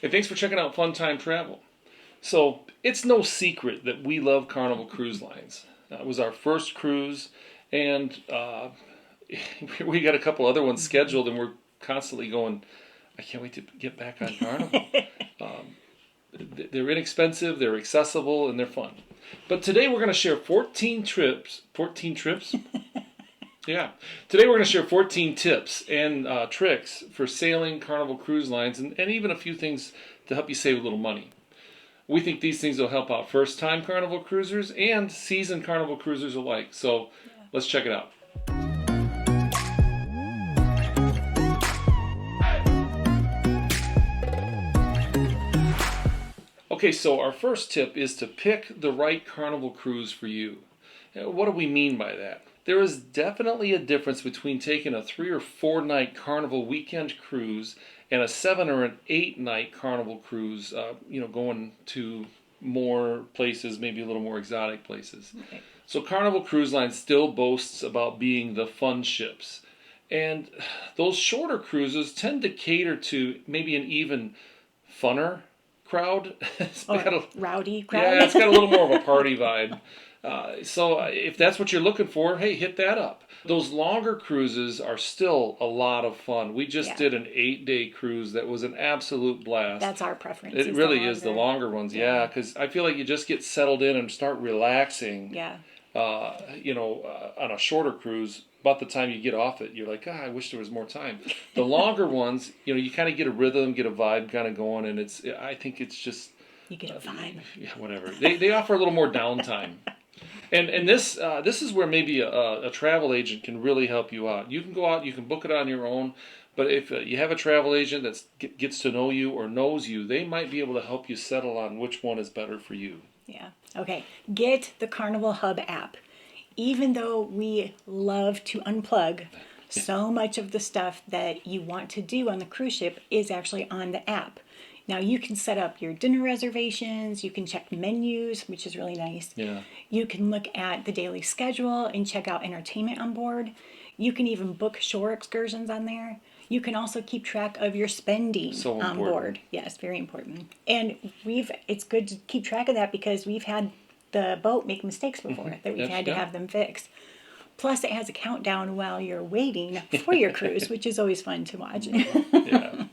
Hey, thanks for checking out Fun Time Travel. So, it's no secret that we love Carnival Cruise Lines. It was our first cruise, and we got a couple other ones scheduled, and we're constantly going, I can't wait to get back on Carnival. They're inexpensive, they're accessible, and they're fun. But today we're going to share 14 trips. 14 trips? Yeah. Today we're going to share 14 tips and tricks for sailing Carnival Cruise Lines and even a few things to help you save a little money. We think these things will help out first-time Carnival cruisers and seasoned Carnival cruisers alike. So let's check it out. Okay, so our first tip is to pick the right Carnival cruise for you. What do we mean by that? There is definitely a difference between taking a 3 or 4 night Carnival weekend cruise and a 7 or an 8 night Carnival cruise, going to more places, maybe a little more exotic places. Okay. So Carnival Cruise Line still boasts about being the fun ships. And those shorter cruises tend to cater to maybe an even funner crowd. Rowdy crowd. Yeah, it's got a little more of a party vibe. So if that's what you're looking for, hey, hit that up. Those longer cruises are still a lot of fun. We just did an 8-day cruise that was an absolute blast. That's our preference. It really is the longer ones, because I feel like you just get settled in and start relaxing. Yeah. On a shorter cruise, about the time you get off it, you're like, I wish there was more time. The longer ones, you kind of get a rhythm, get a vibe kind of going, and I think it's just... You get a vibe. Yeah, whatever. They offer a little more downtime. And this is where maybe a travel agent can really help you out. You can go out, you can book it on your own, but if you have a travel agent that gets to know you or knows you, they might be able to help you settle on which one is better for you. Yeah. Okay. Get the Carnival Hub app. Even though we love to unplug, so much of the stuff that you want to do on the cruise ship is actually on the app. Now you can set up your dinner reservations, you can check menus, which is really nice. Yeah. You can look at the daily schedule and check out entertainment on board. You can even book shore excursions on there. You can also keep track of your spending on board. Yes, very important. And it's good to keep track of that because we've had the boat make mistakes before that we've had to have them fixed. Plus it has a countdown while you're waiting for your cruise, which is always fun to watch. Yeah.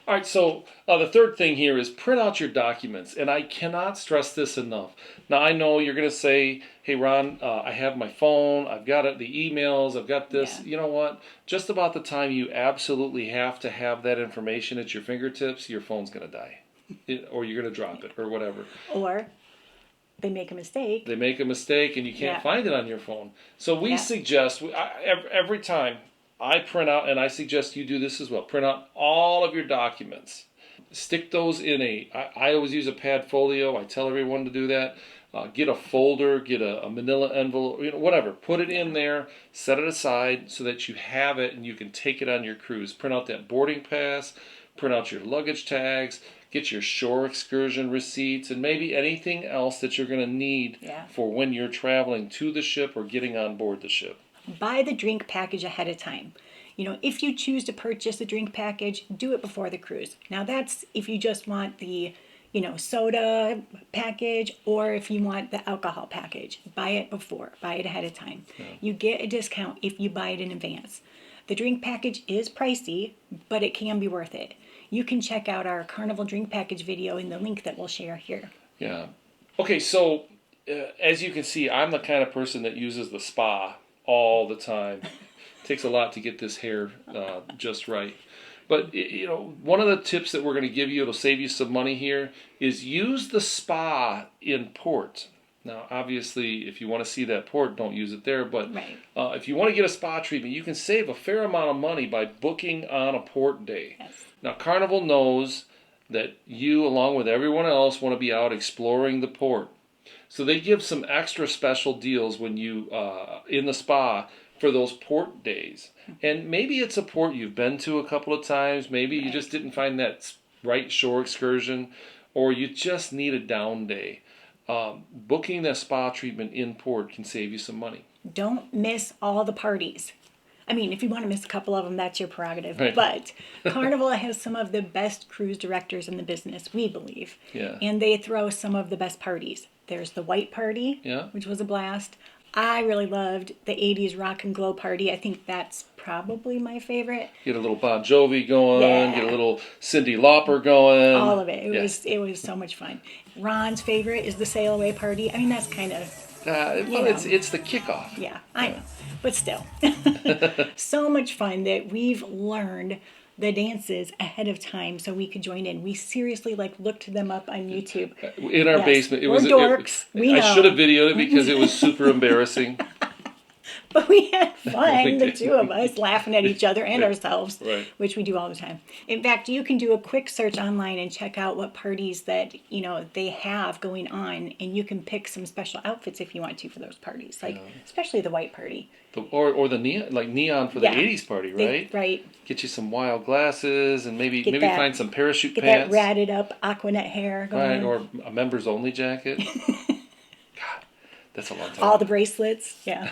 All right, so the third thing here is print out your documents, and I cannot stress this enough. Now, I know you're going to say, hey, Ron, I have my phone, I've got the emails, I've got this. Yeah. You know what? Just about the time you absolutely have to have that information at your fingertips, your phone's going to die, or you're going to drop it, or whatever. Or they make a mistake. They make a mistake, and you can't find it on your phone. So we suggest, every time, I print out, and I suggest you do this as well, print out all of your documents. Stick those in I always use a pad folio. I tell everyone to do that. Get a folder, get a manila envelope, whatever. Put it in there, set it aside so that you have it and you can take it on your cruise. Print out that boarding pass, print out your luggage tags, get your shore excursion receipts, and maybe anything else that you're going to need for when you're traveling to the ship or getting on board the ship. Buy the drink package ahead of time. If you choose to purchase a drink package, do it before the cruise. Now that's if you just want the, soda package, or if you want the alcohol package. Buy it before. Buy it ahead of time. Yeah. You get a discount if you buy it in advance. The drink package is pricey, but it can be worth it. You can check out our Carnival drink package video in the link that we'll share here. Yeah. Okay, so as you can see, I'm the kind of person that uses the spa all the time. It takes a lot to get this hair just right. But, one of the tips that we're going to give you, it'll save you some money here, is use the spa in port. Now, obviously, if you want to see that port, don't use it there. But if you want to get a spa treatment, you can save a fair amount of money by booking on a port day. Yes. Now, Carnival knows that you, along with everyone else, want to be out exploring the port. So they give some extra special deals when you in the spa for those port days. And maybe it's a port you've been to a couple of times. Maybe you just didn't find that right shore excursion, or you just need a down day. Booking that spa treatment in port can save you some money. Don't miss all the parties. I mean, if you want to miss a couple of them, that's your prerogative. Right. But Carnival has some of the best cruise directors in the business, we believe. Yeah. And they throw some of the best parties. There's the White Party, Yeah. which was a blast. I really loved the 80s Rock and Glow Party. I think that's probably my favorite. Get a little Bon Jovi going, Yeah. get a little Cyndi Lauper going. All of it. Yeah. It was so much fun. Ron's favorite is the Sail Away Party. I mean, that's kind of, Well, know. it's the kickoff. yeah, I know. But still, so much fun that we've learned the dances ahead of time so we could join in. We seriously looked them up on YouTube. In our Yes, basement. It we're was dorks. We I know. should have videoed it because it was super embarrassing. But we had fun, We the did. two of us, laughing at each other and ourselves, Right. which we do all the time. In fact, you can do a quick search online and check out what parties that, they have going on, and you can pick some special outfits if you want to for those parties, especially the White Party. Or the neon for the Yeah. 80s party, right? Right. Get you some wild glasses and maybe Get that- find some parachute Get pants. that ratted up Aquanet hair going. Right, or a members only jacket. God, that's a long time. All the bracelets. Yeah.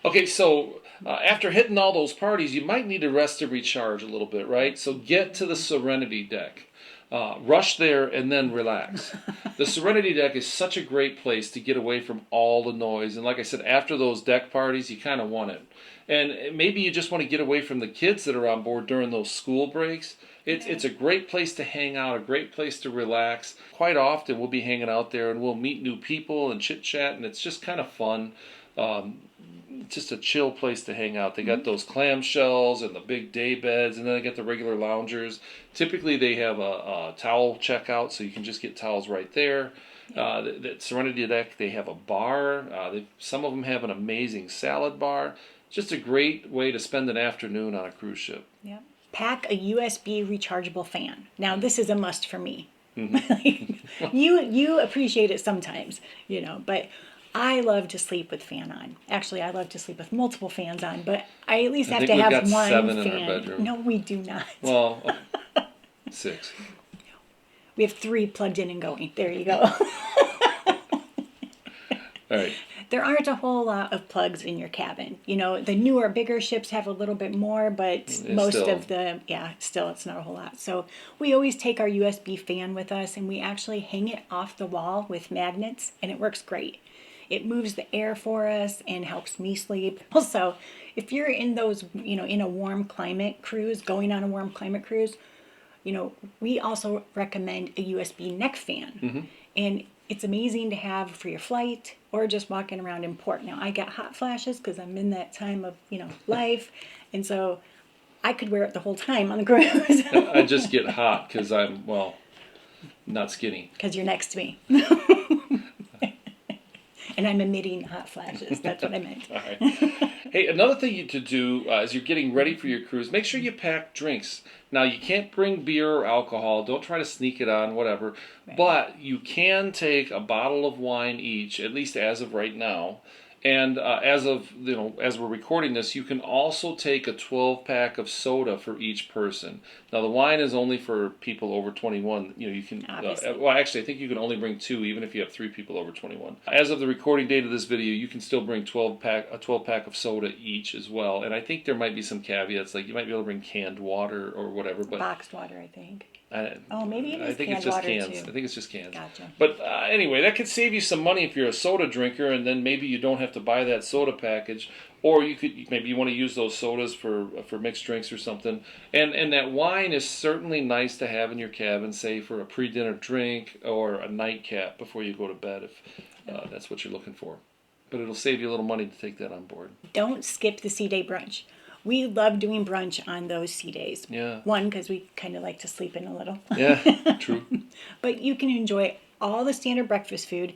Okay, so after hitting all those parties, you might need to rest to recharge a little bit, right? So get to the Serenity Deck. Rush there and then relax. The Serenity Deck is such a great place to get away from all the noise. And like I said, after those deck parties, you kind of want it. And maybe you just want to get away from the kids that are on board during those school breaks. It's a great place to hang out, a great place to relax. Quite often we'll be hanging out there and we'll meet new people and chit-chat, and it's just kind of fun. Just a chill place to hang out. They got those clamshells and the big day beds, and then they got the regular loungers. Typically they have a towel checkout, so you can just get towels right there. The Serenity Deck, they have a bar. Some of them have an amazing salad bar. Just a great way to spend an afternoon on a cruise ship. Yep. Pack a USB rechargeable fan. Now, this is a must for me. You appreciate it sometimes, but I love to sleep with fan on. Actually, I love to sleep with multiple fans on, but I at least have to we've have got one 7 fan. in our bedroom. No, we do not. Well, 6. We have 3 plugged in and going. There you go. All right. There aren't a whole lot of plugs in your cabin. The newer, bigger ships have a little bit more, but still it's not a whole lot. So we always take our USB fan with us, and we actually hang it off the wall with magnets, and it works great. It moves the air for us and helps me sleep. Also, if you're in those, in a warm climate cruise, going on a warm climate cruise, we also recommend a USB neck fan. And it's amazing to have for your flight or just walking around in port. Now, I got hot flashes because I'm in that time of, life. And so I could wear it the whole time on the cruise. I just get hot because I'm, not skinny. Because you're next to me. And I'm emitting hot flashes. That's what I meant. All right. Hey, another thing you to do as you're getting ready for your cruise, make sure you pack drinks. Now, you can't bring beer or alcohol. Don't try to sneak it on, whatever. Right. But you can take a bottle of wine each, at least as of right now. And as we're recording this, you can also take a 12-pack of soda for each person. Now, the wine is only for people over 21. You can. Actually, I think you can only bring 2, even if you have 3 people over 21. As of the recording date of this video, you can still bring a 12-pack of soda each as well. And I think there might be some caveats, like you might be able to bring canned water or whatever. But Boxed water, I think. Maybe it is I think canned it's just water, cans. too. I think it's just cans. Gotcha. But anyway, that could save you some money if you're a soda drinker, and then maybe you don't have to buy that soda package, or maybe you want to use those sodas for mixed drinks or something. And that wine is certainly nice to have in your cabin, say for a pre-dinner drink or a nightcap before you go to bed, if that's what you're looking for. But it'll save you a little money to take that on board. Don't skip the sea day brunch. We love doing brunch on those sea days. Yeah. One, because we kind of like to sleep in a little. Yeah, true. But you can enjoy all the standard breakfast food,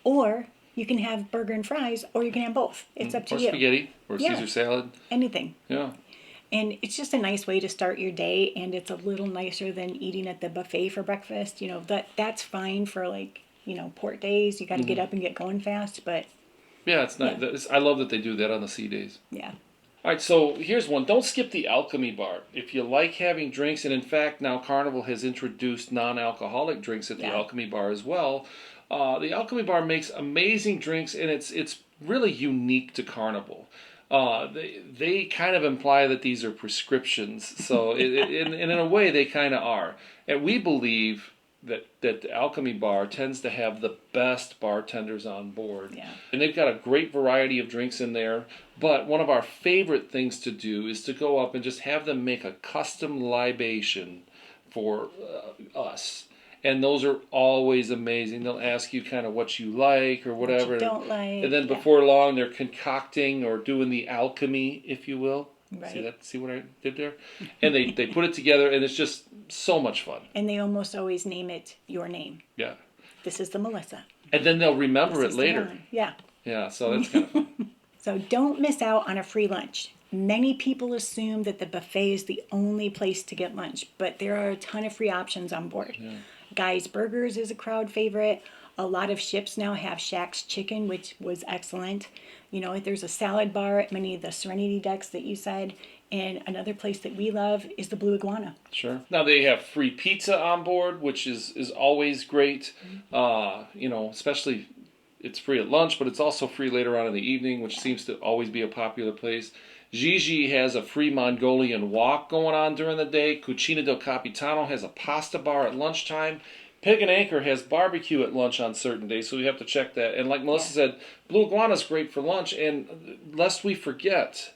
or you can have burger and fries, or you can have both. It's up to you. Or spaghetti, or Yeah. Caesar salad. Anything. Yeah. And it's just a nice way to start your day, and it's a little nicer than eating at the buffet for breakfast. That's fine for port days. You got to get up and get going fast, but Yeah, it's nice. I love that they do that on the sea days. yeah. All right, so here's one. Don't skip the Alchemy Bar. If you like having drinks, and in fact now Carnival has introduced non-alcoholic drinks at the Alchemy Bar as well. The Alchemy Bar makes amazing drinks, and it's really unique to Carnival. they kind of imply that these are prescriptions. So in a way, they kind of are. And we believe that the Alchemy Bar tends to have the best bartenders on board. Yeah. And they've got a great variety of drinks in there. But one of our favorite things to do is to go up and just have them make a custom libation for us. And those are always amazing. They'll ask you kind of what you like or whatever. What you don't like. And then before long, they're concocting or doing the alchemy, if you will. Right. See that? See what I did there? And they put it together, and it's just so much fun. And they almost always name it your name. Yeah. This is the Melissa. And then they'll remember This it is later. Dawn. Yeah. Yeah, so that's kind of fun. So don't miss out on a free lunch. Many people assume that the buffet is the only place to get lunch, but there are a ton of free options on board. Yeah. Guy's Burgers is a crowd favorite. A lot of ships now have Shack's Chicken, which was excellent. You know, there's a salad bar at many of the Serenity Decks that you said. And another place that we love is the Blue Iguana. Sure. Now they have free pizza on board, which is always great. You know, especially it's free at lunch, but it's also free later on in the evening, which seems to always be a popular place. Gigi has a free Mongolian walk going on during the day. Cucina del Capitano has a pasta bar at lunchtime. Pig and Anchor has barbecue at lunch on certain days, so we have to check that. And like Melissa said, Blue Iguana's great for lunch. And lest we forget,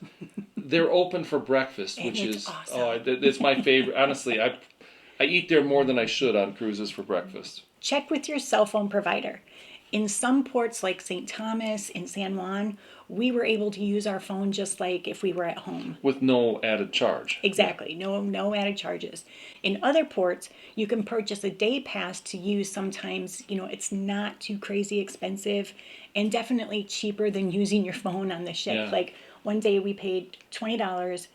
they're open for breakfast, which is awesome. It's my favorite. Honestly, I eat there more than I should on cruises for breakfast. Check with your cell phone provider. In some ports like St. Thomas and San Juan, we were able to use our phone just like if we were at home. With no added charge. Exactly. No added charges. In other ports, you can purchase a day pass to use sometimes. You know, it's not too crazy expensive and definitely cheaper than using your phone on the ship. Yeah. Like one day we paid $20.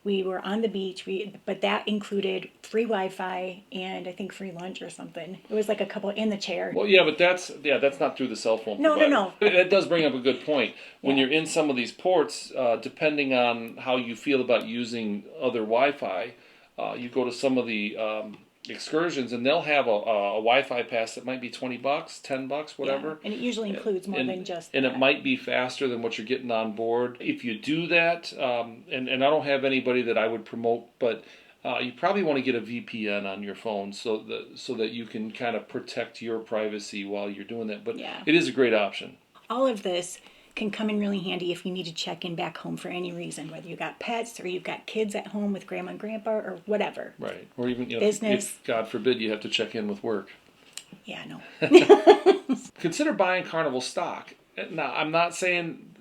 We were on the beach, but that included free Wi-Fi and I think free lunch or something. It was like a couple in the chair. Well, yeah, but that's not through the cell phone No. provider. That does bring up a good point. When Yeah. you're in some of these ports, depending on how you feel about using other Wi-Fi, you go to some of the excursions and they'll have a Wi-Fi pass that might be $20, $10, whatever. Yeah, and it usually includes more than just and that. it might be faster than what you're getting on board. If you do that, and I don't have anybody that I would promote, but you probably want to get a VPN on your phone so that you can kind of protect your privacy while you're doing that. But it is a great option. All of this can come in really handy if you need to check in back home for any reason, whether you got pets or you've got kids at home with grandma and grandpa or whatever. Right. Or even Business. if God forbid you have to check in with work. Yeah, no. Consider buying Carnival stock. Now, I'm not saying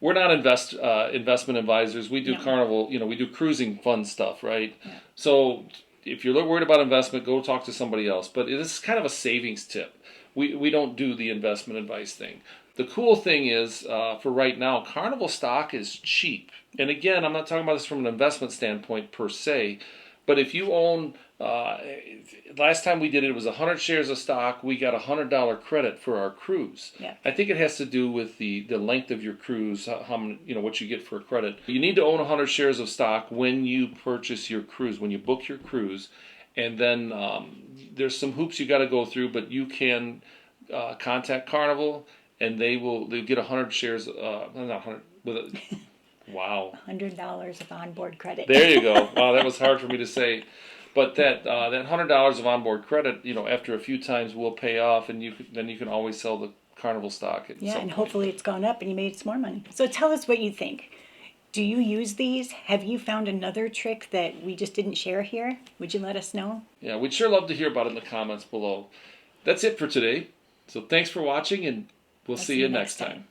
we're not investment advisors. We do Carnival, we do cruising fun stuff, right? Yeah. So if you're worried about investment, go talk to somebody else. But this is kind of a savings tip. We don't do the investment advice thing. The cool thing is, for right now, Carnival stock is cheap. And again, I'm not talking about this from an investment standpoint per se, but if you own, last time we did it, it was 100 shares of stock. We got a $100 credit for our cruise. Yeah. I think it has to do with the length of your cruise, what you get for a credit. You need to own 100 shares of stock when you purchase your cruise, when you book your cruise. And then there's some hoops you got to go through, but you can contact Carnival. And they'll get 100 shares, not 100, wow. $100 of onboard credit. There you go. Wow, that was hard for me to say. But that $100 of onboard credit, after a few times will pay off, and then you can always sell the Carnival stock at some point. Hopefully it's gone up and you made some more money. So tell us what you think. Do you use these? Have you found another trick that we just didn't share here? Would you let us know? Yeah, we'd sure love to hear about it in the comments below. That's it for today. So thanks for watching, and we'll see you next time.